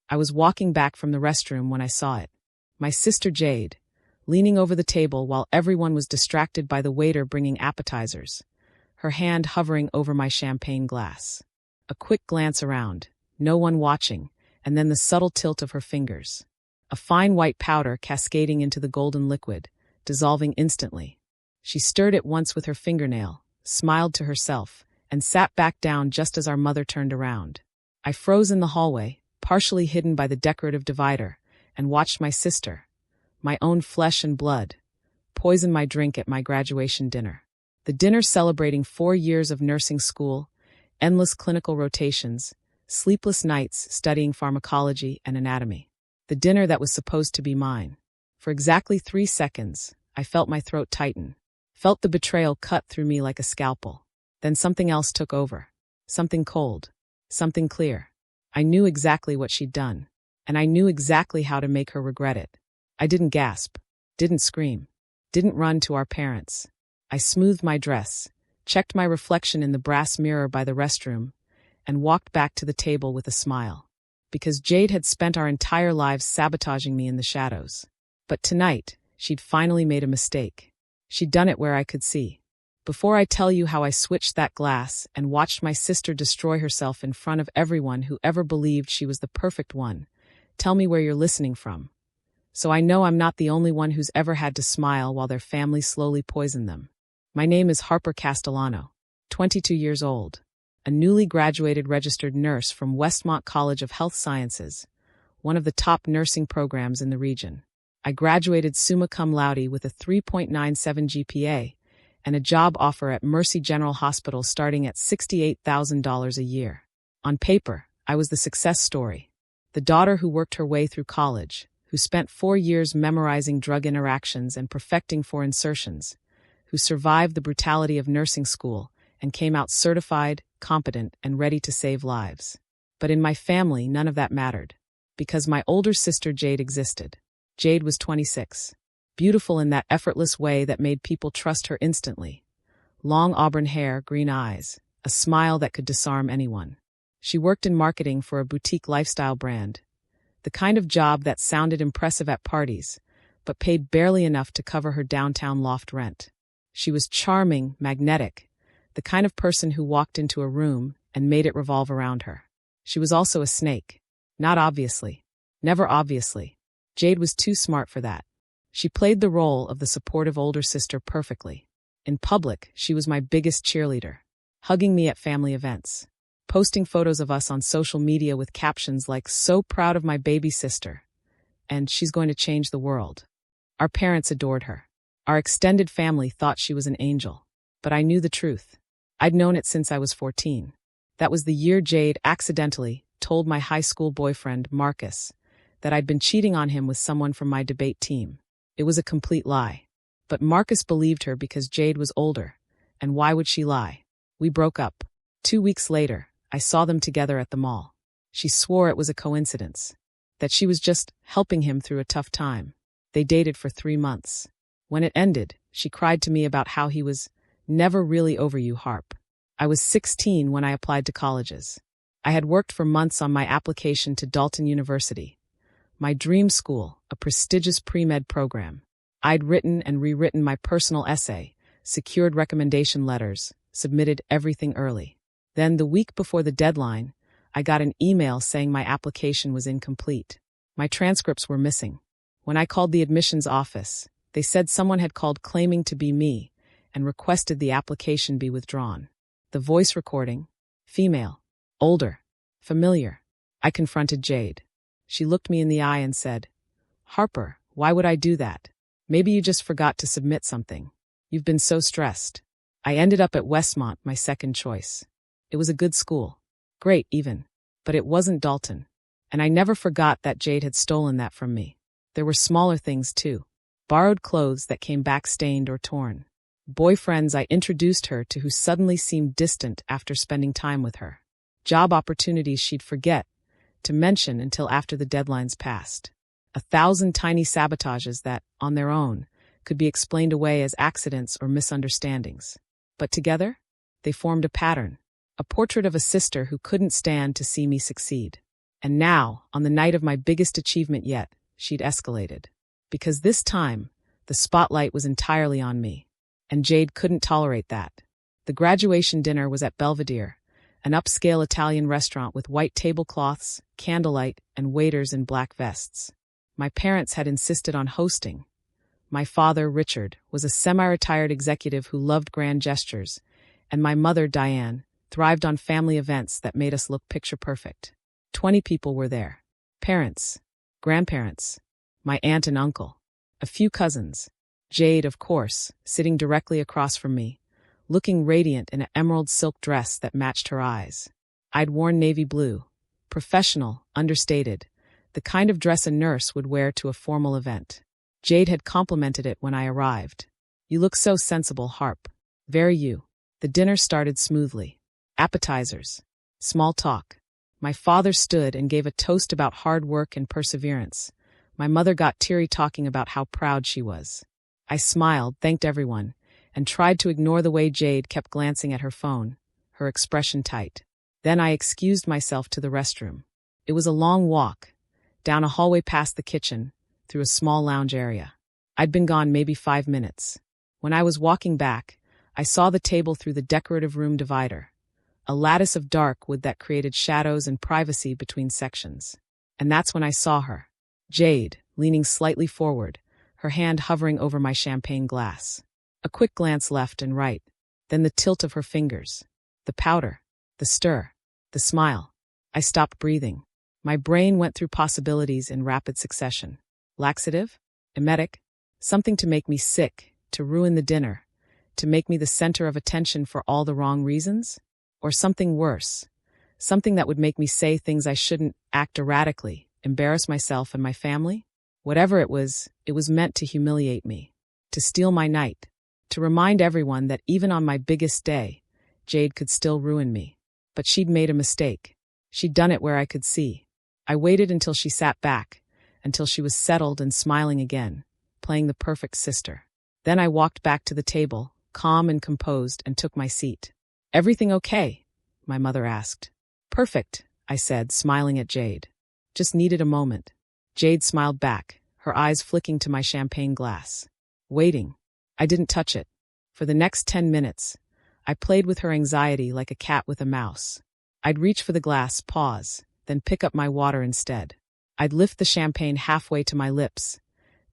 I was walking back from the restroom when I saw it. My sister Jade, leaning over the table while everyone was distracted by the waiter bringing appetizers, her hand hovering over my champagne glass. A quick glance around, no one watching, and then the subtle tilt of her fingers. A fine white powder cascading into the golden liquid, dissolving instantly. She stirred it once with her fingernail, smiled to herself, and sat back down just as our mother turned around. I froze in the hallway, partially hidden by the decorative divider, and watched my sister, my own flesh and blood, poison my drink at my graduation dinner. The dinner celebrating 4 years of nursing school, endless clinical rotations, sleepless nights studying pharmacology and anatomy. The dinner that was supposed to be mine. For exactly 3 seconds, I felt my throat tighten, felt the betrayal cut through me like a scalpel. Then something else took over. Something cold. Something clear. I knew exactly what she'd done, and I knew exactly how to make her regret it. I didn't gasp, didn't scream, didn't run to our parents. I smoothed my dress, checked my reflection in the brass mirror by the restroom, and walked back to the table with a smile. Because Jade had spent our entire lives sabotaging me in the shadows. But tonight, she'd finally made a mistake. She'd done it where I could see. Before I tell you how I switched that glass and watched my sister destroy herself in front of everyone who ever believed she was the perfect one, tell me where you're listening from. So I know I'm not the only one who's ever had to smile while their family slowly poisoned them. My name is Harper Castellano, 22 years old, a newly graduated registered nurse from Westmont College of Health Sciences, one of the top nursing programs in the region. I graduated summa cum laude with a 3.97 GPA and a job offer at Mercy General Hospital starting at $68,000 a year. On paper, I was the success story. The daughter who worked her way through college, who spent 4 years memorizing drug interactions and perfecting for insertions, who survived the brutality of nursing school and came out certified, competent, and ready to save lives. But in my family, none of that mattered, because my older sister Jade existed. Jade was 26. Beautiful in that effortless way that made people trust her instantly. Long auburn hair, green eyes, a smile that could disarm anyone. She worked in marketing for a boutique lifestyle brand, the kind of job that sounded impressive at parties, but paid barely enough to cover her downtown loft rent. She was charming, magnetic, the kind of person who walked into a room and made it revolve around her. She was also a snake. Not obviously. Never obviously. Jade was too smart for that. She played the role of the supportive older sister perfectly. In public, she was my biggest cheerleader, hugging me at family events, posting photos of us on social media with captions like, "So proud of my baby sister," and "She's going to change the world." Our parents adored her. Our extended family thought she was an angel. But I knew the truth. I'd known it since I was 14. That was the year Jade accidentally told my high school boyfriend, Marcus, that I'd been cheating on him with someone from my debate team. It was a complete lie. But Marcus believed her because Jade was older, and why would she lie? We broke up. 2 weeks later, I saw them together at the mall. She swore it was a coincidence, that she was just helping him through a tough time. They dated for 3 months. When it ended, she cried to me about how he was never really over you, Harp. I was 16 when I applied to colleges. I had worked for months on my application to Dalton University, my dream school, a prestigious pre-med program. I'd written and rewritten my personal essay, secured recommendation letters, submitted everything early. Then, the week before the deadline, I got an email saying my application was incomplete. My transcripts were missing. When I called the admissions office, they said someone had called claiming to be me and requested the application be withdrawn. The voice recording, female, older, familiar. I confronted Jade. She looked me in the eye and said, "Harper, why would I do that? Maybe you just forgot to submit something. You've been so stressed." I ended up at Westmont, my second choice. It was a good school. Great, even. But it wasn't Dalton. And I never forgot that Jade had stolen that from me. There were smaller things, too. Borrowed clothes that came back stained or torn. Boyfriends I introduced her to who suddenly seemed distant after spending time with her. Job opportunities she'd forget to mention until after the deadlines passed. 1,000 tiny sabotages that, on their own, could be explained away as accidents or misunderstandings. But together, they formed a pattern, a portrait of a sister who couldn't stand to see me succeed. And now, on the night of my biggest achievement yet, she'd escalated. Because this time, the spotlight was entirely on me. And Jade couldn't tolerate that. The graduation dinner was at Belvedere, an upscale Italian restaurant with white tablecloths, candlelight, and waiters in black vests. My parents had insisted on hosting. My father, Richard, was a semi-retired executive who loved grand gestures, and my mother, Diane, thrived on family events that made us look picture-perfect. 20 people were there. Parents, grandparents, my aunt and uncle, a few cousins. Jade, of course, sitting directly across from me, looking radiant in an emerald silk dress that matched her eyes. I'd worn navy blue, professional, understated, the kind of dress a nurse would wear to a formal event. Jade had complimented it when I arrived. "You look so sensible, Harp. Very you." The dinner started smoothly. Appetizers. Small talk. My father stood and gave a toast about hard work and perseverance. My mother got teary talking about how proud she was. I smiled, thanked everyone, and tried to ignore the way Jade kept glancing at her phone, her expression tight. Then I excused myself to the restroom. It was a long walk, down a hallway past the kitchen, through a small lounge area. I'd been gone maybe 5 minutes. When I was walking back, I saw the table through the decorative room divider, a lattice of dark wood that created shadows and privacy between sections. And that's when I saw her. Jade, leaning slightly forward, her hand hovering over my champagne glass. A quick glance left and right, then the tilt of her fingers, the powder, the stir, the smile. I stopped breathing. My brain went through possibilities in rapid succession. Laxative? Emetic? Something to make me sick, to ruin the dinner, to make me the center of attention for all the wrong reasons? Or something worse, something that would make me say things I shouldn't, act erratically, embarrass myself and my family? Whatever it was meant to humiliate me, to steal my night, to remind everyone that even on my biggest day, Jade could still ruin me. But she'd made a mistake. She'd done it where I could see. I waited until she sat back, until she was settled and smiling again, playing the perfect sister. Then I walked back to the table, calm and composed, and took my seat. "Everything okay?" my mother asked. "Perfect," I said, smiling at Jade. "Just needed a moment." Jade smiled back, her eyes flicking to my champagne glass. Waiting. I didn't touch it. For the next 10 minutes, I played with her anxiety like a cat with a mouse. I'd reach for the glass, pause, then pick up my water instead. I'd lift the champagne halfway to my lips,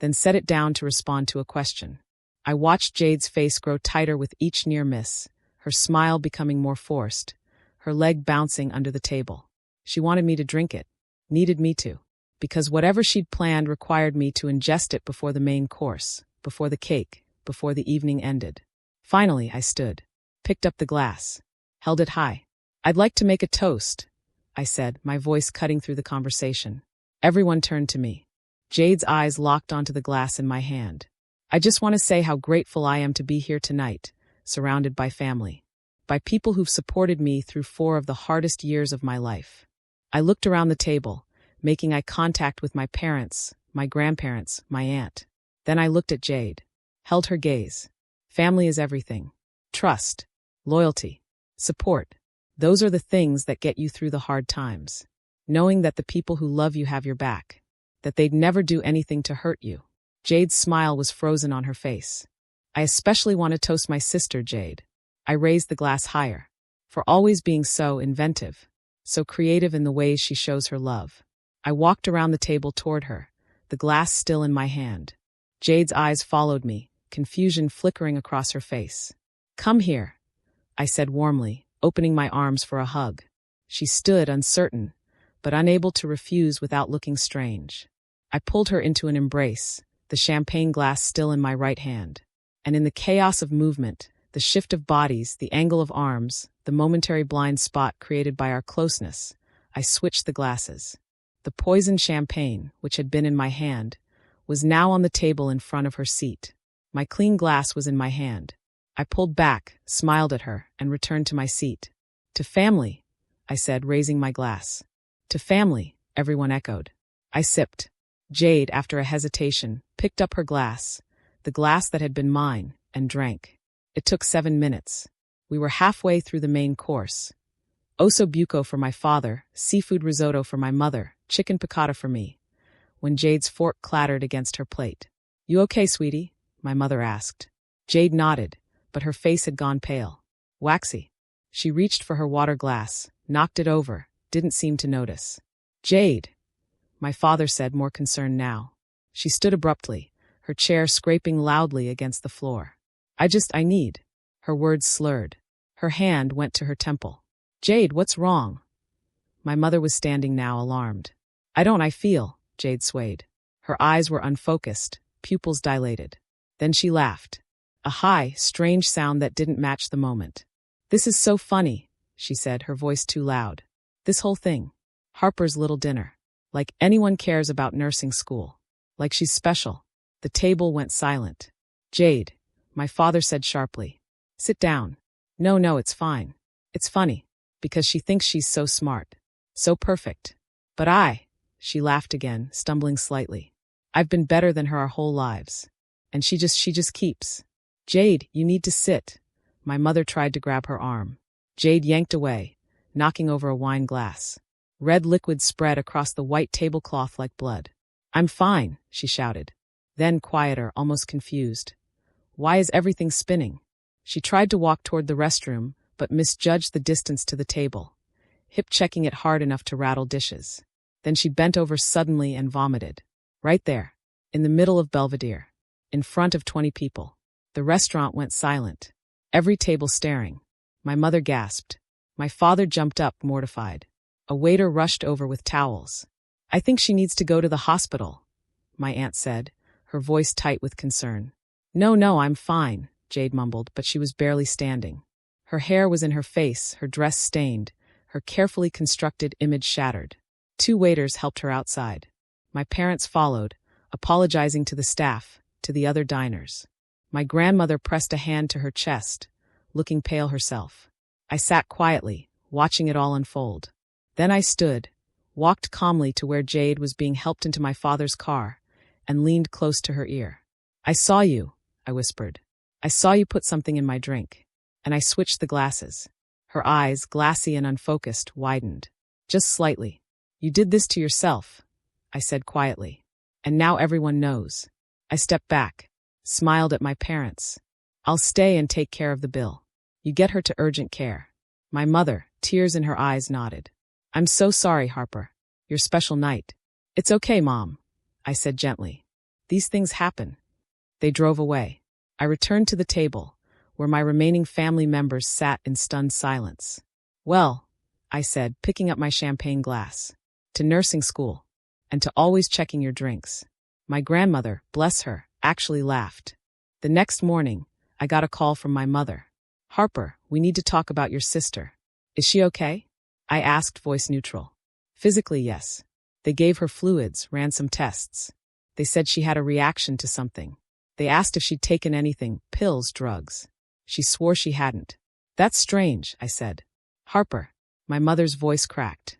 then set it down to respond to a question. I watched Jade's face grow tighter with each near miss, her smile becoming more forced, her leg bouncing under the table. She wanted me to drink it, needed me to, because whatever she'd planned required me to ingest it before the main course, before the cake, before the evening ended. Finally, I stood, picked up the glass, held it high. "I'd like to make a toast," I said, my voice cutting through the conversation. Everyone turned to me. Jade's eyes locked onto the glass in my hand. "I just want to say how grateful I am to be here tonight, surrounded by family, by people who've supported me through 4 of the hardest years of my life." I looked around the table, making eye contact with my parents, my grandparents, my aunt. Then I looked at Jade, held her gaze. Family is everything. Trust, loyalty, support. Those are the things that get you through the hard times. Knowing that the people who love you have your back, that they'd never do anything to hurt you. Jade's smile was frozen on her face. "I especially want to toast my sister, Jade." I raised the glass higher, for always being so inventive, so creative in the ways she shows her love. I walked around the table toward her, the glass still in my hand. Jade's eyes followed me, confusion flickering across her face. "Come here," I said warmly, opening my arms for a hug. She stood uncertain, but unable to refuse without looking strange. I pulled her into an embrace, the champagne glass still in my right hand. And in the chaos of movement, the shift of bodies, the angle of arms, the momentary blind spot created by our closeness, I switched the glasses. The poisoned champagne, which had been in my hand, was now on the table in front of her seat. My clean glass was in my hand. I pulled back, smiled at her, and returned to my seat. "To family," I said, raising my glass. "To family," everyone echoed. I sipped. Jade, after a hesitation, picked up her glass, the glass that had been mine, and drank. It took 7 minutes. We were halfway through the main course. Osso buco for my father, seafood risotto for my mother, chicken piccata for me. When Jade's fork clattered against her plate. You okay, sweetie? My mother asked. Jade nodded, but her face had gone pale. Waxy. She reached for her water glass, knocked it over, didn't seem to notice. Jade, my father said, more concerned now. She stood abruptly, her chair scraping loudly against the floor. I need. Her words slurred. Her hand went to her temple. Jade, what's wrong? My mother was standing now, alarmed. I feel, Jade swayed. Her eyes were unfocused, pupils dilated. Then she laughed. A high, strange sound that didn't match the moment. This is so funny, she said, her voice too loud. This whole thing. Harper's little dinner. Like anyone cares about nursing school. Like she's special. The table went silent. Jade, my father said sharply. Sit down. No, it's fine. It's funny. Because she thinks she's so smart. So perfect. But she laughed again, stumbling slightly. I've been better than her our whole lives. And she just keeps. Jade, you need to sit. My mother tried to grab her arm. Jade yanked away, knocking over a wine glass. Red liquid spread across the white tablecloth like blood. I'm fine, she shouted. Then quieter, almost confused. Why is everything spinning? She tried to walk toward the restroom, but misjudged the distance to the table, hip-checking it hard enough to rattle dishes. Then she bent over suddenly and vomited. Right there, in the middle of Belvedere, in front of 20 people. The restaurant went silent, every table staring. My mother gasped. My father jumped up, mortified. A waiter rushed over with towels. I think she needs to go to the hospital, my aunt said, her voice tight with concern. No, I'm fine, Jade mumbled, but she was barely standing. Her hair was in her face, her dress stained, her carefully constructed image shattered. 2 waiters helped her outside. My parents followed, apologizing to the staff, to the other diners. My grandmother pressed a hand to her chest, looking pale herself. I sat quietly, watching it all unfold. Then I stood, walked calmly to where Jade was being helped into my father's car, and leaned close to her ear. I saw you, I whispered. I saw you put something in my drink. And I switched the glasses. Her eyes, glassy and unfocused, widened. Just slightly. You did this to yourself, I said quietly. And now everyone knows. I stepped back, smiled at my parents. I'll stay and take care of the bill. You get her to urgent care. My mother, tears in her eyes, nodded. I'm so sorry, Harper. Your special night. It's okay, Mom, I said gently. These things happen. They drove away. I returned to the table, where my remaining family members sat in stunned silence. Well, I said, picking up my champagne glass. To nursing school. And to always checking your drinks. My grandmother, bless her, actually laughed. The next morning, I got a call from my mother. Harper, we need to talk about your sister. Is she okay? I asked, voice neutral. Physically, yes. They gave her fluids, ran some tests. They said she had a reaction to something. They asked if she'd taken anything, pills, drugs. She swore she hadn't. That's strange, I said. Harper, my mother's voice cracked.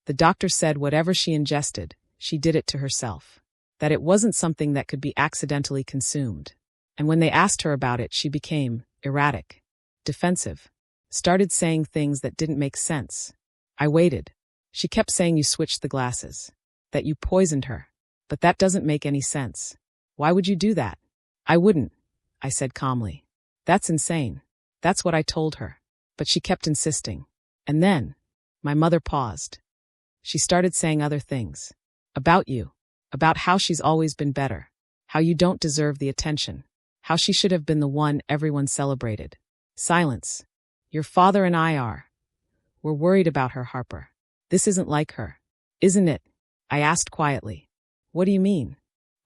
The doctor said whatever she ingested, she did it to herself. That it wasn't something that could be accidentally consumed. And when they asked her about it, she became erratic, defensive, started saying things that didn't make sense. I waited. She kept saying you switched the glasses, that you poisoned her. But that doesn't make any sense. Why would you do that? I wouldn't, I said calmly. That's insane. That's what I told her. But she kept insisting. And then, my mother paused. She started saying other things. About you. About how she's always been better. How you don't deserve the attention. How she should have been the one everyone celebrated. Silence. Your father and I are. We're worried about her, Harper. This isn't like her. Isn't it? I asked quietly. What do you mean?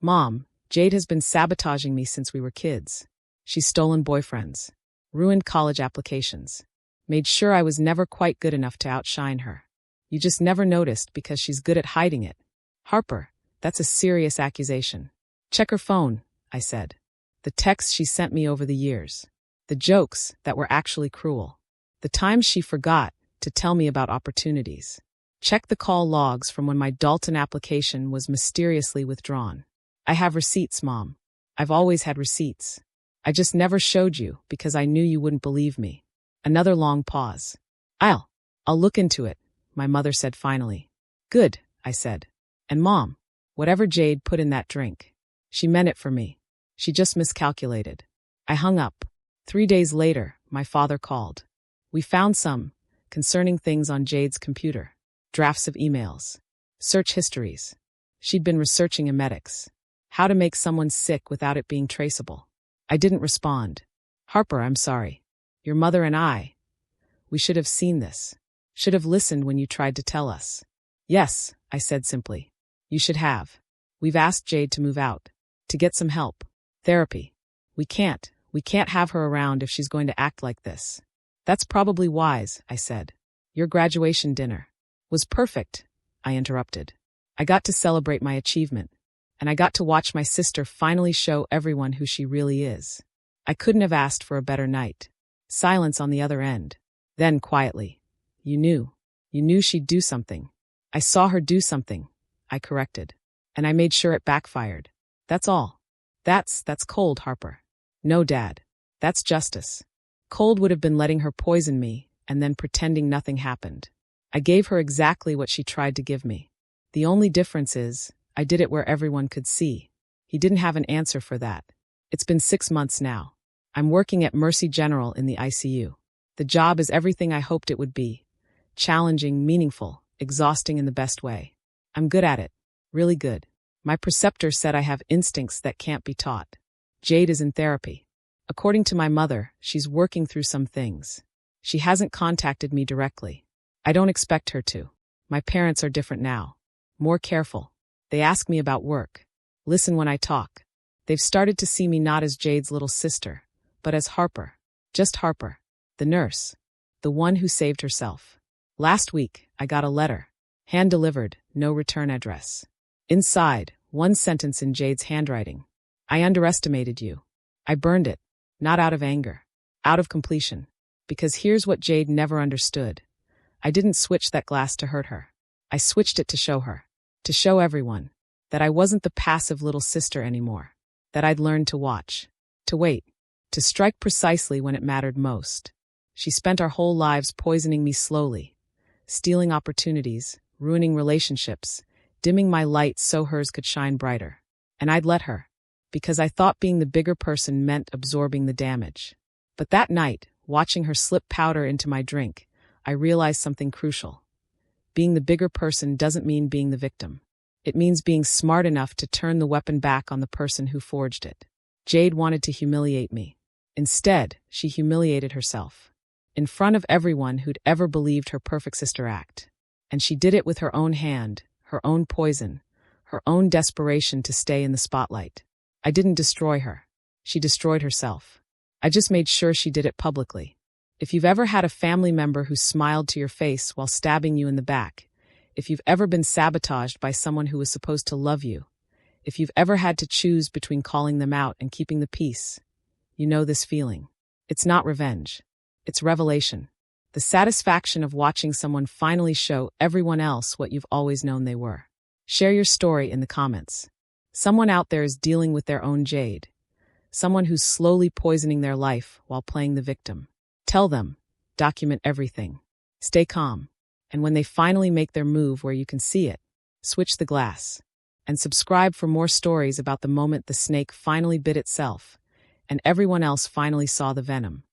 Mom, Jade has been sabotaging me since we were kids. She's stolen boyfriends, ruined college applications, made sure I was never quite good enough to outshine her. You just never noticed because she's good at hiding it. Harper, that's a serious accusation. Check her phone, I said. The texts she sent me over the years. The jokes that were actually cruel. The times she forgot to tell me about opportunities. Check the call logs from when my Dalton application was mysteriously withdrawn. I have receipts, Mom. I've always had receipts. I just never showed you because I knew you wouldn't believe me. Another long pause. I'll I'll look into it, my mother said finally. Good, I said. And Mom, whatever Jade put in that drink, she meant it for me. She just miscalculated. I hung up. 3 days later, my father called. We found some concerning things on Jade's computer. Drafts of emails. Search histories. She'd been researching emetics. How to make someone sick without it being traceable. I didn't respond. Harper, I'm sorry. Your mother and we should have seen this. Should have listened when you tried to tell us. Yes, I said simply. You should have. We've asked Jade to move out. To get some help. Therapy. We can't have her around if she's going to act like this. That's probably wise, I said. Your graduation dinner was perfect, I interrupted. I got to celebrate my achievement, and I got to watch my sister finally show everyone who she really is. I couldn't have asked for a better night. Silence on the other end. Then quietly. You knew she'd do something. I saw her do something, I corrected. And I made sure it backfired. That's all. That's cold, Harper. No, Dad. That's justice. Cold would have been letting her poison me and then pretending nothing happened. I gave her exactly what she tried to give me. The only difference is, I did it where everyone could see. He didn't have an answer for that. It's been 6 months now. I'm working at Mercy General in the ICU. The job is everything I hoped it would be. Challenging, meaningful, exhausting in the best way. I'm good at it. Really good. My preceptor said I have instincts that can't be taught. Jade is in therapy. According to my mother, she's working through some things. She hasn't contacted me directly. I don't expect her to. My parents are different now. More careful. They ask me about work. Listen when I talk. They've started to see me not as Jade's little sister, but as Harper. Just Harper. The nurse. The one who saved herself. Last week, I got a letter. Hand-delivered, no return address. Inside, one sentence in Jade's handwriting. I underestimated you. I burned it. Not out of anger. Out of completion. Because here's what Jade never understood. I didn't switch that glass to hurt her. I switched it to show her. To show everyone. That I wasn't the passive little sister anymore. That I'd learned to watch. To wait. To strike precisely when it mattered most. She spent our whole lives poisoning me slowly. Stealing opportunities. Ruining relationships. Dimming my light so hers could shine brighter. And I'd let her. Because I thought being the bigger person meant absorbing the damage. But that night, watching her slip powder into my drink, I realized something crucial. Being the bigger person doesn't mean being the victim. It means being smart enough to turn the weapon back on the person who forged it. Jade wanted to humiliate me. Instead, she humiliated herself. In front of everyone who'd ever believed her perfect sister act. And she did it with her own hand, her own poison, her own desperation to stay in the spotlight. I didn't destroy her. She destroyed herself. I just made sure she did it publicly. If you've ever had a family member who smiled to your face while stabbing you in the back, if you've ever been sabotaged by someone who was supposed to love you, if you've ever had to choose between calling them out and keeping the peace, you know this feeling. It's not revenge. It's revelation. The satisfaction of watching someone finally show everyone else what you've always known they were. Share your story in the comments. Someone out there is dealing with their own Jade. Someone who's slowly poisoning their life while playing the victim. Tell them. Document everything. Stay calm. And when they finally make their move where you can see it, switch the glass. And subscribe for more stories about the moment the snake finally bit itself, and everyone else finally saw the venom.